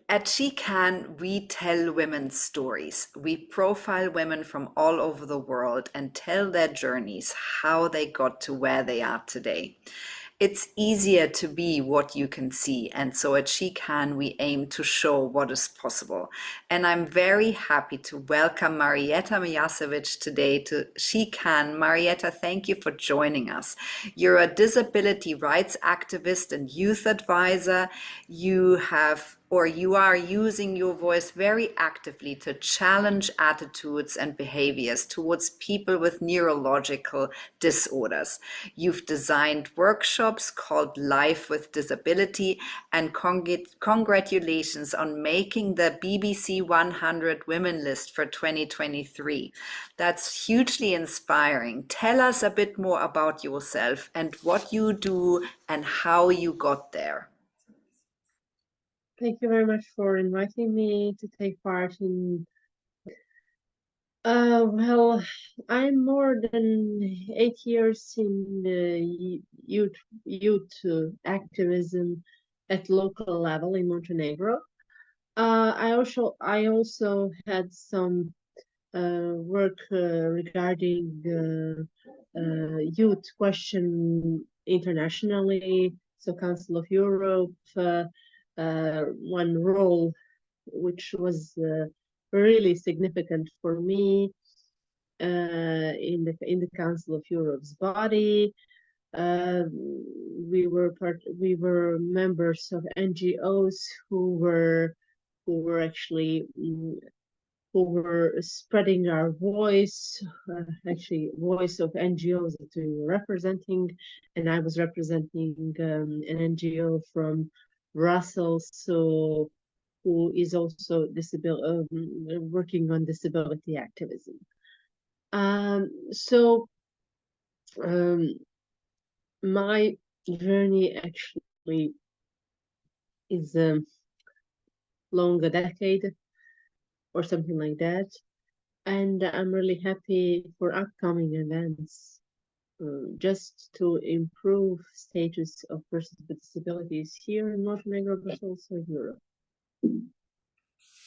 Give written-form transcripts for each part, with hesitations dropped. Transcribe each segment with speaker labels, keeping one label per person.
Speaker 1: At She Can, we tell women's stories. We profile women from all over the world and tell their journeys, how they got to where they are today. It's easier to be what you can see. And so at She Can, we aim to show what is possible. And I'm very happy to welcome Marijeta Mojasevic today to She Can. Marijeta, thank you for joining us. You're a disability rights activist and youth advisor. You are using your voice very actively to challenge attitudes and behaviors towards people with neurological disorders. You've designed workshops called Life with Disability, and congratulations on making the BBC 100 Women list for 2023. That's hugely inspiring. Tell us a bit more about yourself and what you do and how you got there.
Speaker 2: Thank you very much for inviting me to take part in. Well, I'm more than 8 years in youth activism at local level in Montenegro. I also had some work regarding youth question internationally, so Council of Europe. One role which was really significant for me in the Council of Europe's body. We were members of NGOs who were actually who were spreading our voice, actually voice of NGOs that we were representing, and I was representing an NGO from Brussels, so who is also working on disability activism. My journey actually is long, a decade or something like that, and I'm really happy for upcoming events just to improve status of persons with disabilities here in Montenegro, but also in Europe.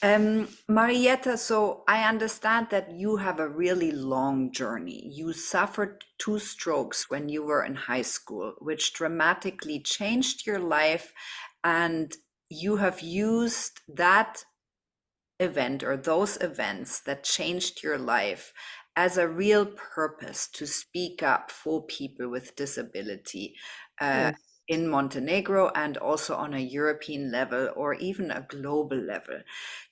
Speaker 1: Marijeta, so I understand that you have a really long journey. You suffered 2 strokes when you were in high school, which dramatically changed your life, and you have used that event or those events that changed your life as a real purpose to speak up for people with disability.
Speaker 2: Yes.
Speaker 1: In Montenegro and also on a European level or even a global level.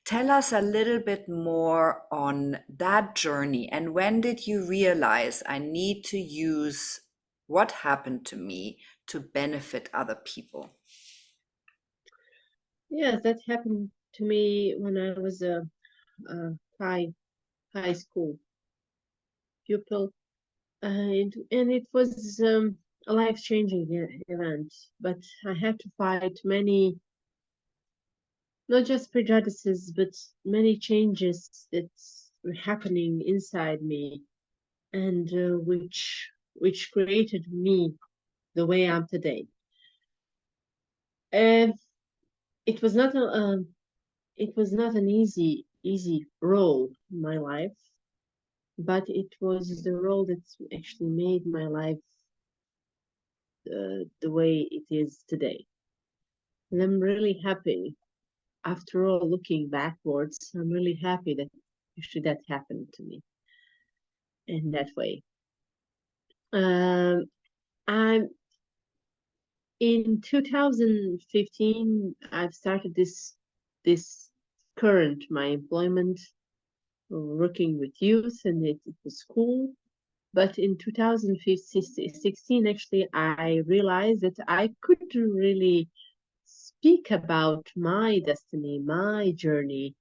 Speaker 1: Tell us a little bit more on that journey, and when did you realize I need to use what happened to me to benefit other people?
Speaker 2: Yes, that happened to me when I was a high school pupil, and it was a life-changing event. But I had to fight many, not just prejudices, but many changes that were happening inside me, and which created me the way I am today. And it was not an easy role in my life, but it was the role that actually made my life the way it is today. And I'm really happy. After all, looking backwards, I'm really happy that actually that happened to me in that way. I'm in 2015. I've started this current my employment working with youth, and it was cool. But in 2016, actually, I realized that I could really speak about my destiny, my journey.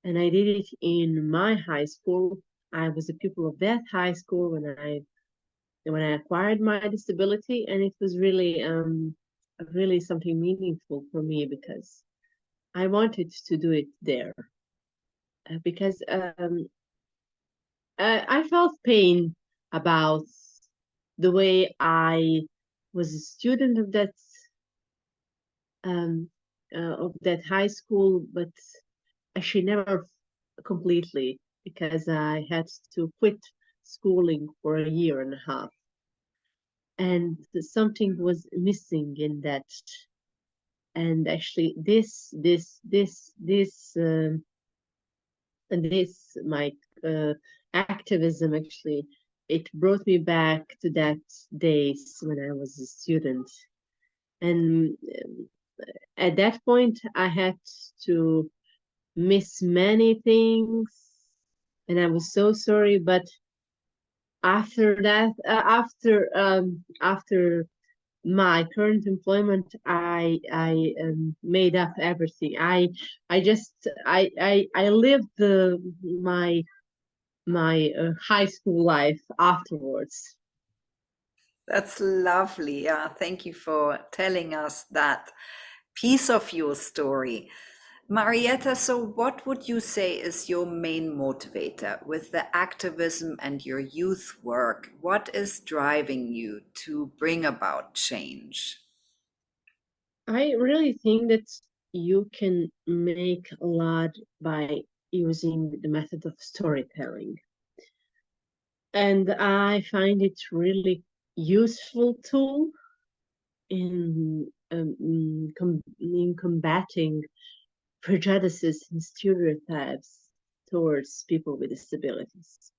Speaker 2: And I did it in my high school. I was a pupil of that high school when I acquired my disability, and it was really something meaningful for me because I wanted to do it there. Because I felt pain about the way I was a student of that of that high school, but actually never completely, because I had to quit schooling for a year and a half, and something was missing in that. And actually, this my activism, actually, it brought me back to that days when I was a student. And at that point, I had to miss many things, and I was so sorry. But after that, after my current employment, I made up everything. I lived my high school life afterwards.
Speaker 1: That's lovely. Yeah, thank you for telling us that piece of your story. Marietta, so what would you say is your main motivator with the activism and your youth work? What is driving you to bring about change?
Speaker 2: I really think that you can make a lot by using the method of storytelling. And I find it really useful tool in combating prejudices and stereotypes towards people with disabilities.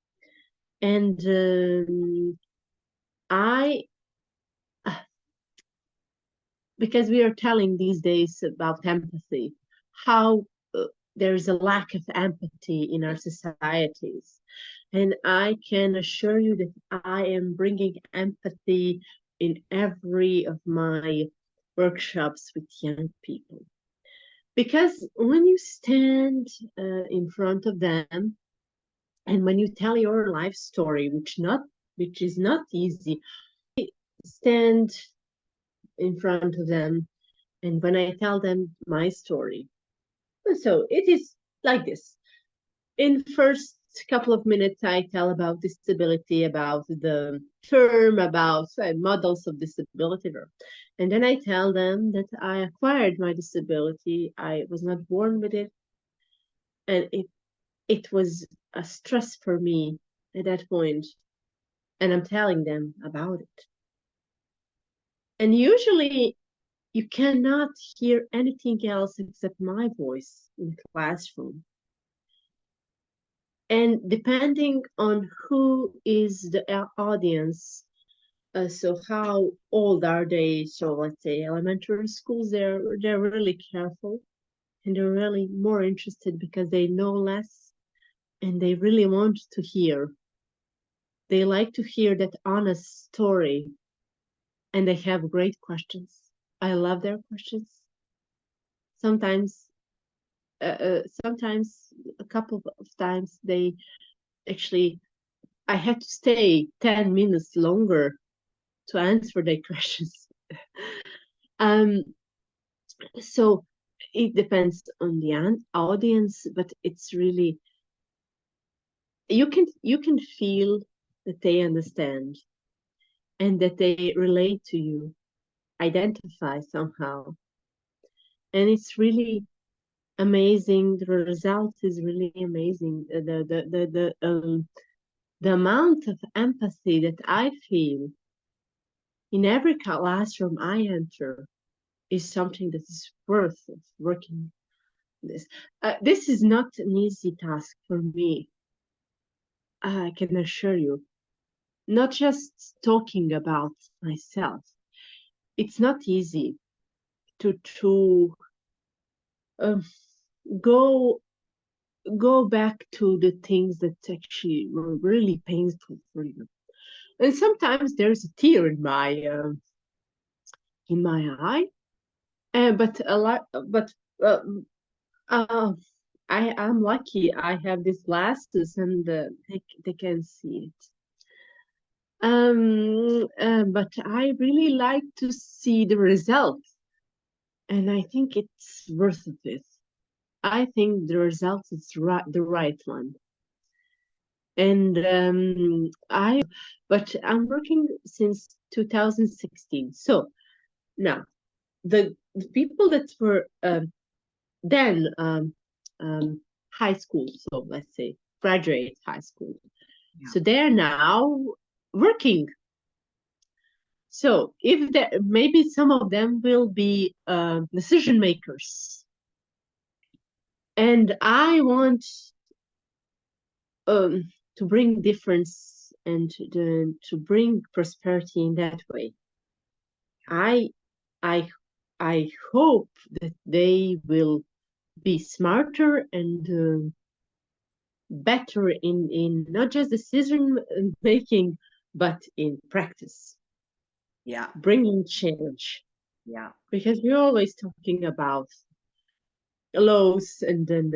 Speaker 2: And I, because we are telling these days about empathy, how there is a lack of empathy in our societies. And I can assure you that I am bringing empathy in every of my workshops with young people. Because when you stand in front of them, and when you tell your life story, which is not easy, stand in front of them, and when I tell them my story, so it is like this. In first couple of minutes, I tell about disability, about the term, about models of disability, and then I tell them that I acquired my disability. I was not born with it, and it was a stress for me at that point, and I'm telling them about it. And usually you cannot hear anything else except my voice in the classroom. And depending on who is the audience, so how old are they? So let's say elementary schools, they're really careful, and they're really more interested because they know less, and they really want to hear. They like to hear that honest story, and they have great questions. I love their questions. Sometimes, sometimes a couple of times they actually, I had to stay 10 minutes longer to answer their questions. um, so it depends on the audience, but it's really, you can feel that they understand and that they relate to you, identify somehow, and it's really amazing. The result is really amazing. The amount of empathy that I feel in every classroom I enter is something that is worth of working this. This is not an easy task for me. I can assure you. Not just talking about myself. It's not easy to um, go back to the things that actually were really painful for you. And sometimes there's a tear in my eye, but a lot, but uh, uh, I am lucky. I have these glasses, and they can see it. But I really like to see the result, and I think it's worth it. I think the result is the right one. And but I'm working since 2016. So now the people that were then high school, so let's say graduate high school.
Speaker 1: Yeah.
Speaker 2: So they're now working. So if there, maybe some of them will be decision makers, and I want to bring difference and to bring prosperity in that way. I I I hope that they will be smarter and better in not just decision making, but in practice,
Speaker 1: Yeah.
Speaker 2: bringing change.
Speaker 1: Yeah.
Speaker 2: Because we're always talking about laws and then,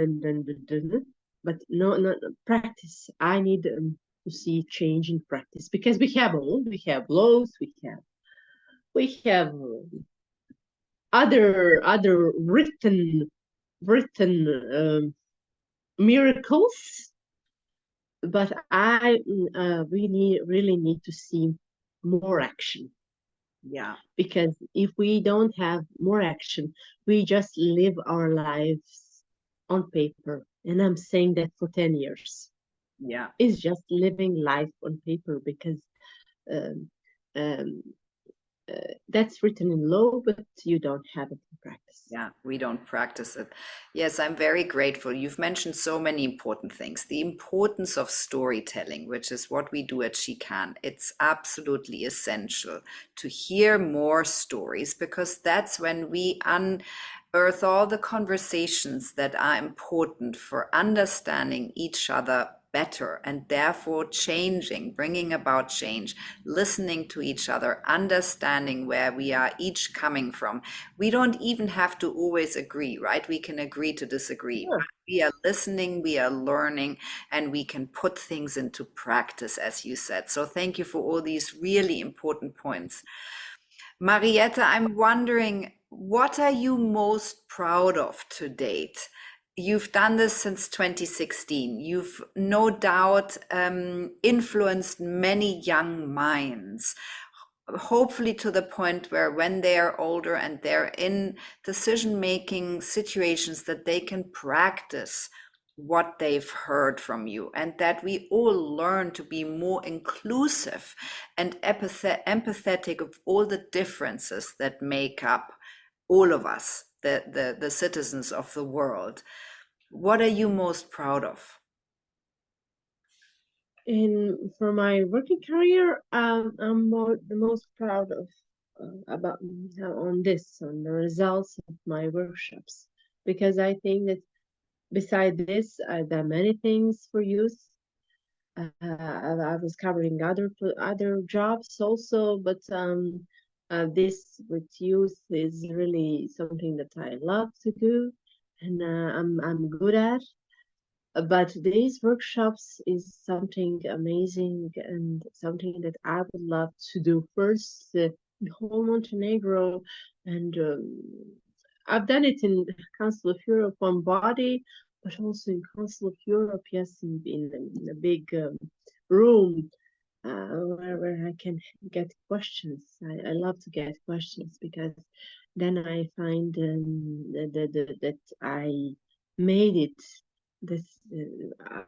Speaker 2: but no practice. I need to see change in practice because we have laws, we have other written miracles, but we really need to see more action.
Speaker 1: Yeah.
Speaker 2: Because if we don't have more action, we just live our lives on paper. And I'm saying that for 10 years.
Speaker 1: Yeah.
Speaker 2: It's just living life on paper because um, um, that's written in law, but you don't have it in practice.
Speaker 1: Yeah, we don't practice it. Yes, I'm very grateful. You've mentioned so many important things. The importance of storytelling, which is what we do at She Can. It's absolutely essential to hear more stories because that's when we unearth all the conversations that are important for understanding each other better and therefore changing, bringing about change, listening to each other, understanding where we are each coming from. We don't even have to always agree, right? We can agree to disagree.
Speaker 2: Yeah.
Speaker 1: We are listening, we are learning, and we can put things into practice, as you said. So thank you for all these really important points. Marietta, I'm wondering, what are you most proud of to date? You've done this since 2016. You've no doubt influenced many young minds, hopefully to the point where when they are older and they're in decision-making situations that they can practice what they've heard from you, and that we all learn to be more inclusive and empathetic of all the differences that make up all of us, the citizens of the world. What are you most proud of?
Speaker 2: In for my working career, the most proud of about on the results of my workshops, because I think that beside this, there are many things for youth. I was covering other jobs also, but this with youth is really something that I love to do, and I'm good at. But these workshops is something amazing and something that I would love to do first in whole Montenegro, and I've done it in Council of Europe on body, but also in Council of Europe, yes, in a big room where I can get questions. I love to get questions because then I find that I made it. This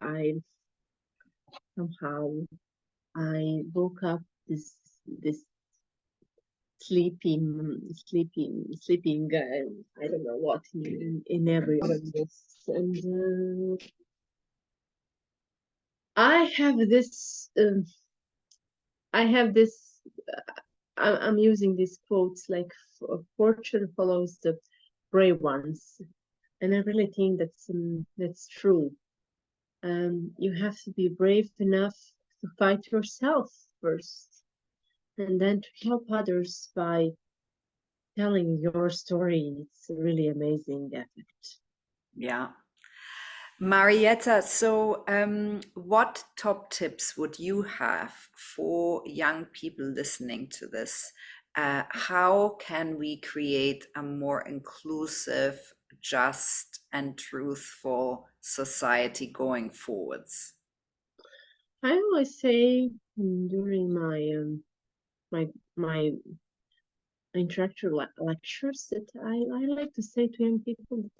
Speaker 2: I somehow I woke up this sleeping I don't know what in every of this, and I have this I have this I'm using these quotes like fortune follows the brave ones, and I really think that's true. You have to be brave enough to fight yourself first, and then to help others by telling your story. It's a really amazing effect.
Speaker 1: Yeah. Marietta, so what top tips would you have for young people listening to this? How can we create a more inclusive, just, and truthful society going forwards?
Speaker 2: I always say during my my introductory lectures that I like to say to young people that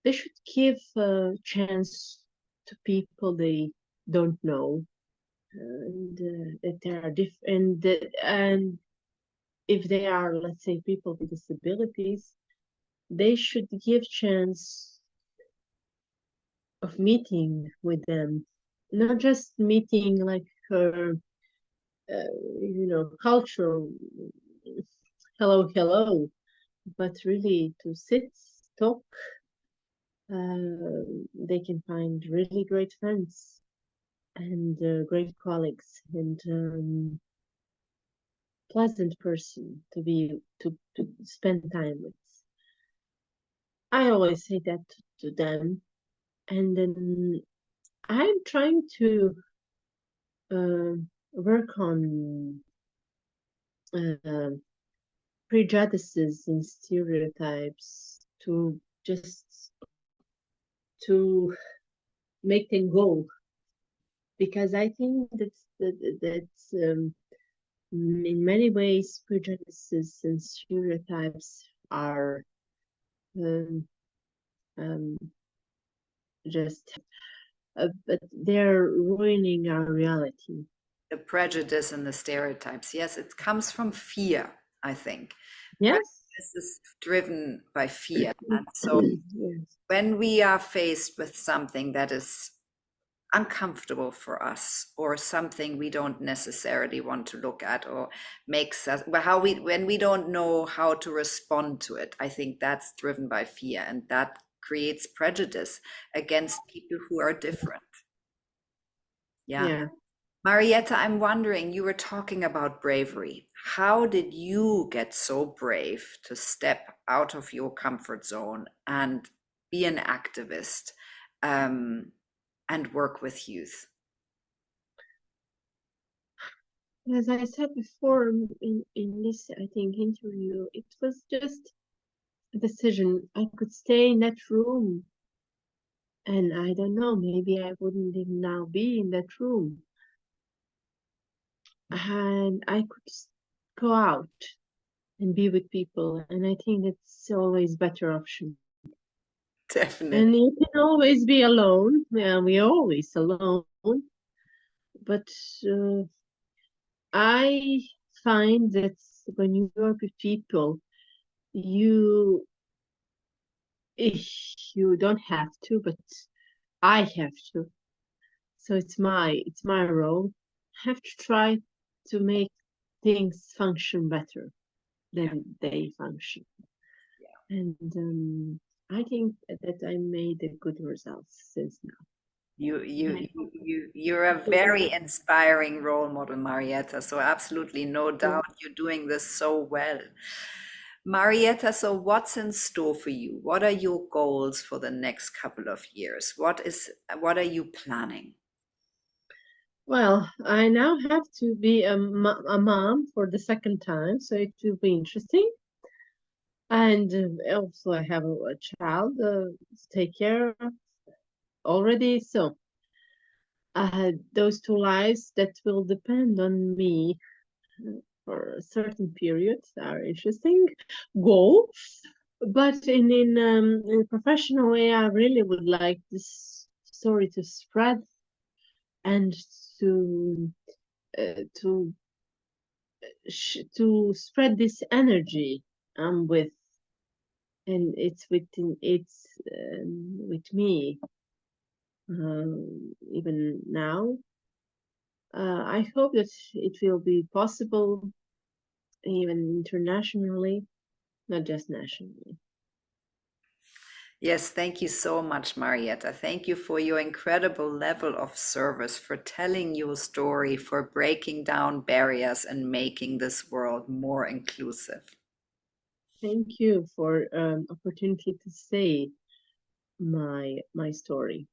Speaker 2: they should give a chance to people they don't know, and that they are different, and if they are, let's say, people with disabilities, they should give chance of meeting with them, not just meeting like cultural hello, but really to sit, talk. They can find really great friends and great colleagues and pleasant person to spend time with. I always say that to them, and then I'm trying to work on uh, prejudices and stereotypes to just to make them go, because I think that's in many ways prejudices and stereotypes are um, um, just but they're ruining our reality.
Speaker 1: The prejudice and the stereotypes. Yes, it comes from fear, I think.
Speaker 2: Yes.
Speaker 1: Prejudice is driven by fear. And so
Speaker 2: Yes.
Speaker 1: when we are faced with something that is uncomfortable for us or something we don't necessarily want to look at or makes us, but when we don't know how to respond to it, I think that's driven by fear, and that creates prejudice against people who are different. Yeah.
Speaker 2: Yeah.
Speaker 1: Marijeta, I'm wondering, you were talking about bravery. How did you get so brave to step out of your comfort zone and be an activist, and work with youth?
Speaker 2: As I said before in this, I think, interview, it was just a decision. I could stay in that room, and I don't know, maybe I wouldn't even now be in that room. And I could go out and be with people, and I think that's always better option.
Speaker 1: Definitely.
Speaker 2: And you can always be alone. Yeah, we're always alone. But I find that when you work with people, you you don't have to, but I have to. So it's my role. I have to try to make things function better
Speaker 1: Yeah.
Speaker 2: than they function.
Speaker 1: Yeah.
Speaker 2: And I think that I made a good results since now.
Speaker 1: You're a very inspiring role model, Marijeta. So absolutely no doubt you're doing this so well. Marijeta, so what's in store for you? What are your goals for the next couple of years? What are you planning?
Speaker 2: Well, I now have to be a mom for the second time, so it will be interesting. And also, I have a child to take care of already. So those two lives that will depend on me for a certain period are interesting goal. But in a professional way, I really would like this story to spread and to to to spread this energy with, and it's with me even now. I hope that it will be possible even internationally, not just nationally.
Speaker 1: Yes, thank you so much, Marijeta. Thank you for your incredible level of service, for telling your story, for breaking down barriers and making this world more inclusive.
Speaker 2: Thank you for opportunity to say my story.